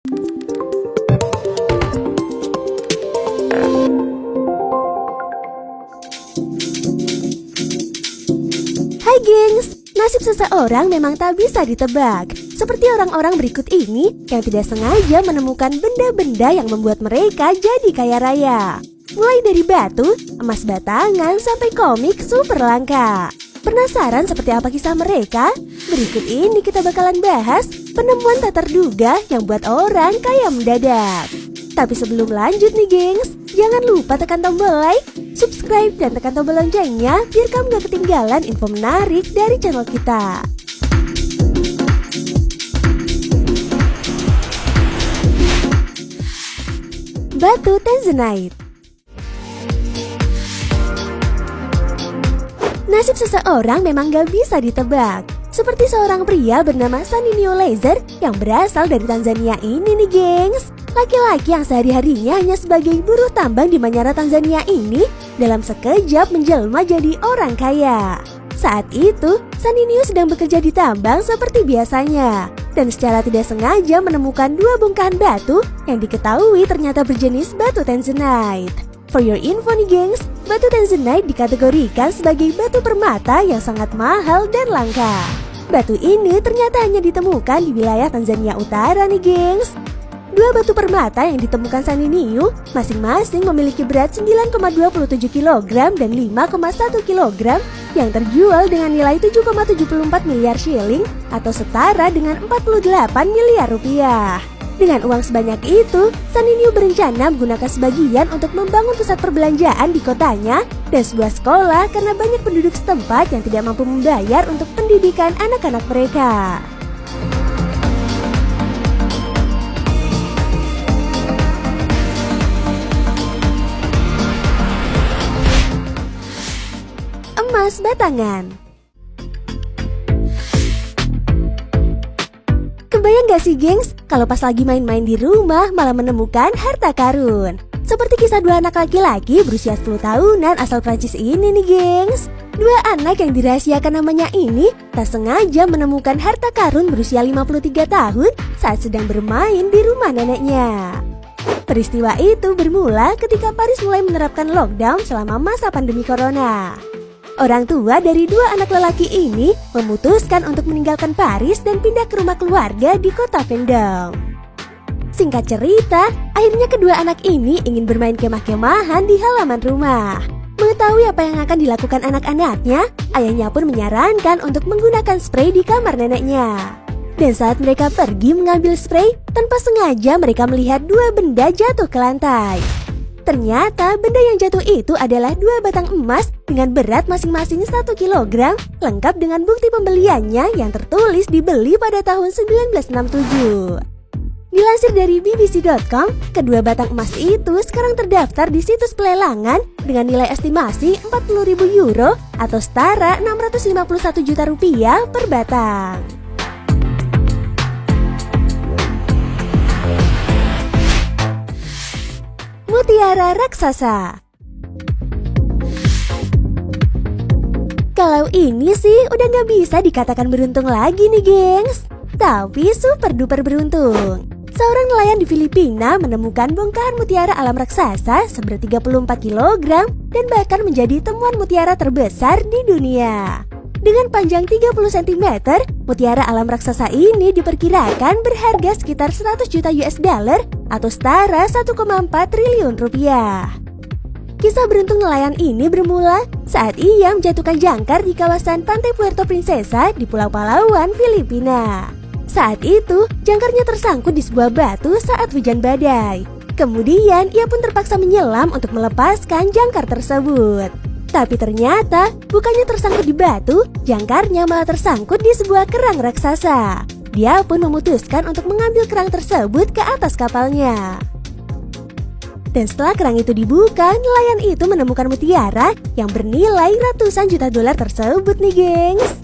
Hai gengs, nasib seseorang memang tak bisa ditebak. Seperti orang-orang berikut ini yang tidak sengaja menemukan benda-benda yang membuat mereka jadi kaya raya. Mulai dari batu, emas batangan, sampai komik super langka. Penasaran seperti apa kisah mereka? Berikut ini kita bakalan bahas penemuan tak terduga yang buat orang kaya mendadak. Tapi sebelum lanjut nih gengs, jangan lupa tekan tombol like, subscribe, dan tekan tombol loncengnya biar kamu gak ketinggalan info menarik dari channel kita. Batu Tanzanite. Nasib seseorang memang gak bisa ditebak. Seperti seorang pria bernama Saninio Lazer yang berasal dari Tanzania ini nih gengs. Laki-laki yang sehari-harinya hanya sebagai buruh tambang di Manyara, Tanzania ini dalam sekejap menjelma jadi orang kaya. Saat itu, Saninio sedang bekerja di tambang seperti biasanya dan secara tidak sengaja menemukan dua bongkahan batu yang diketahui ternyata berjenis batu Tanzanite. For your info nih gengs, batu Tanzanite dikategorikan sebagai batu permata yang sangat mahal dan langka. Batu ini ternyata hanya ditemukan di wilayah Tanzania Utara nih gengs. Dua batu permata yang ditemukan Saninio masing-masing memiliki berat 9,27 kg dan 5,1 kg yang terjual dengan nilai 7,74 miliar shilling atau setara dengan 48 miliar rupiah. Dengan uang sebanyak itu, Saninio berencana menggunakan sebagian untuk membangun pusat perbelanjaan di kotanya dan sebuah sekolah karena banyak penduduk setempat yang tidak mampu membayar untuk pendidikan anak-anak mereka. Emas batangan. Kebayang gak sih gengs, kalau pas lagi main-main di rumah malah menemukan harta karun? Seperti kisah dua anak laki-laki berusia 10 tahunan asal Prancis ini nih gengs. Dua anak yang dirahasiakan namanya ini tak sengaja menemukan harta karun berusia 53 tahun saat sedang bermain di rumah neneknya. Peristiwa itu bermula ketika Paris mulai menerapkan lockdown selama masa pandemi corona. Orang tua dari dua anak lelaki ini memutuskan untuk meninggalkan Paris dan pindah ke rumah keluarga di kota Vendôme. Singkat cerita, akhirnya kedua anak ini ingin bermain kemah-kemahan di halaman rumah. Mengetahui apa yang akan dilakukan anak-anaknya, ayahnya pun menyarankan untuk menggunakan spray di kamar neneknya. Dan saat mereka pergi mengambil spray, tanpa sengaja mereka melihat dua benda jatuh ke lantai. Ternyata benda yang jatuh itu adalah dua batang emas dengan berat masing-masing 1 kg, lengkap dengan bukti pembeliannya yang tertulis dibeli pada tahun 1967. Dilansir dari BBC.com, kedua batang emas itu sekarang terdaftar di situs pelelangan dengan nilai estimasi 40.000 euro atau setara 651 juta rupiah per batang. Mutiara raksasa. Kalau ini sih udah gak bisa dikatakan beruntung lagi nih gengs, tapi super duper beruntung. Seorang nelayan di Filipina menemukan bongkahan mutiara alam raksasa seberat 34 kg dan bahkan menjadi temuan mutiara terbesar di dunia. Dengan panjang 30 cm, mutiara alam raksasa ini diperkirakan berharga sekitar 100 juta US dollar atau setara 1,4 triliun rupiah. Kisah beruntung nelayan ini bermula saat ia menjatuhkan jangkar di kawasan pantai Puerto Princesa di Pulau Palawan, Filipina. Saat itu, jangkarnya tersangkut di sebuah batu saat hujan badai. Kemudian, ia pun terpaksa menyelam untuk melepaskan jangkar tersebut. Tapi ternyata, bukannya tersangkut di batu, jangkarnya malah tersangkut di sebuah kerang raksasa. Dia pun memutuskan untuk mengambil kerang tersebut ke atas kapalnya. Dan setelah kerang itu dibuka, nelayan itu menemukan mutiara yang bernilai ratusan juta dolar tersebut nih gengs.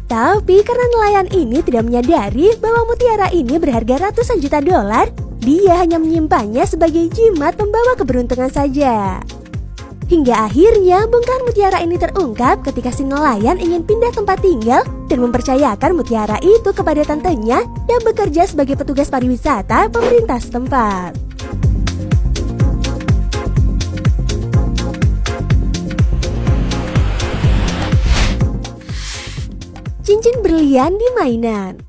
Tapi karena nelayan ini tidak menyadari bahwa mutiara ini berharga ratusan juta dolar, dia hanya menyimpannya sebagai jimat membawa keberuntungan saja. Hingga akhirnya bongkahan mutiara ini terungkap ketika si nelayan ingin pindah tempat tinggal dan mempercayakan mutiara itu kepada tantenya yang bekerja sebagai petugas pariwisata pemerintah setempat. Cincin berlian di mainan.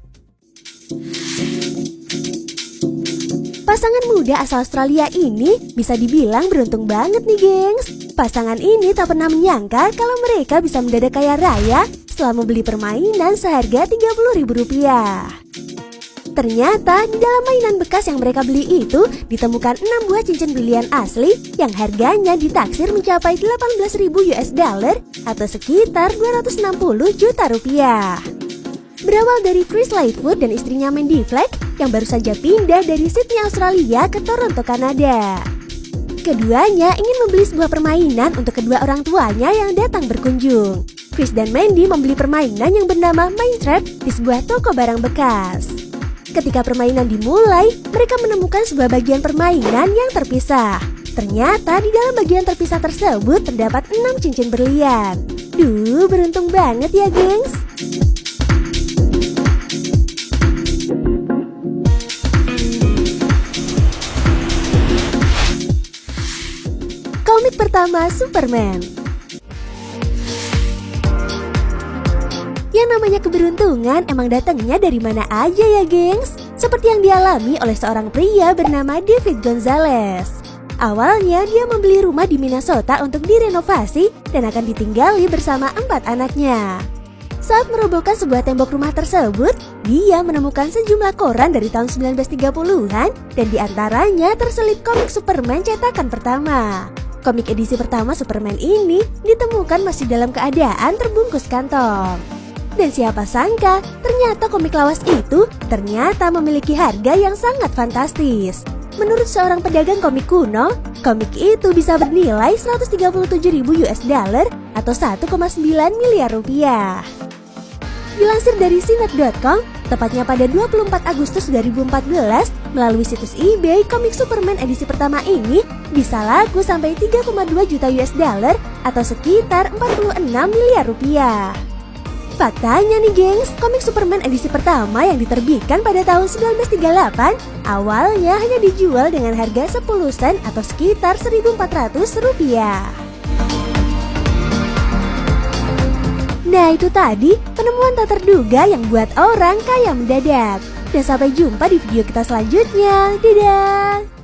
Pasangan muda asal Australia ini bisa dibilang beruntung banget nih gengs. Pasangan ini tak pernah menyangka kalau mereka bisa mendadak kaya raya setelah membeli permainan seharga Rp30.000. Ternyata di dalam mainan bekas yang mereka beli itu ditemukan 6 buah cincin berlian asli yang harganya ditaksir mencapai $18.000 atau sekitar Rp260 juta. Berawal dari Chris Lightfoot dan istrinya Mandy Fleck yang baru saja pindah dari Sydney, Australia ke Toronto, Kanada. Keduanya ingin membeli sebuah permainan untuk kedua orang tuanya yang datang berkunjung. Chris dan Mandy membeli permainan yang bernama Mine Trap di sebuah toko barang bekas. Ketika permainan dimulai, mereka menemukan sebuah bagian permainan yang terpisah. Ternyata di dalam bagian terpisah tersebut terdapat 6 cincin berlian. Duh, beruntung banget ya gengs. Komik pertama Superman. Yang namanya keberuntungan emang datangnya dari mana aja ya gengs. Seperti yang dialami oleh seorang pria bernama David Gonzalez. Awalnya dia membeli rumah di Minnesota untuk direnovasi dan akan ditinggali bersama 4 anaknya. Saat merobohkan sebuah tembok rumah tersebut, dia menemukan sejumlah koran dari tahun 1930-an dan diantaranya terselip komik Superman cetakan pertama. Komik edisi pertama Superman ini ditemukan masih dalam keadaan terbungkus kantong. Dan siapa sangka, ternyata komik lawas itu ternyata memiliki harga yang sangat fantastis. Menurut seorang pedagang komik kuno, komik itu bisa bernilai $137.000 atau 1,9 miliar rupiah. Dilansir dari CNET.com, tepatnya pada 24 Agustus 2014, melalui situs eBay, komik Superman edisi pertama ini bisa laku sampai $3,2 juta atau sekitar 46 miliar rupiah. Faktanya nih gengs, komik Superman edisi pertama yang diterbitkan pada tahun 1938 awalnya hanya dijual dengan harga 10 sen atau sekitar $1.400. Nah itu tadi penemuan tak terduga yang buat orang kaya mendadak. Dan sampai jumpa di video kita selanjutnya. Dadah!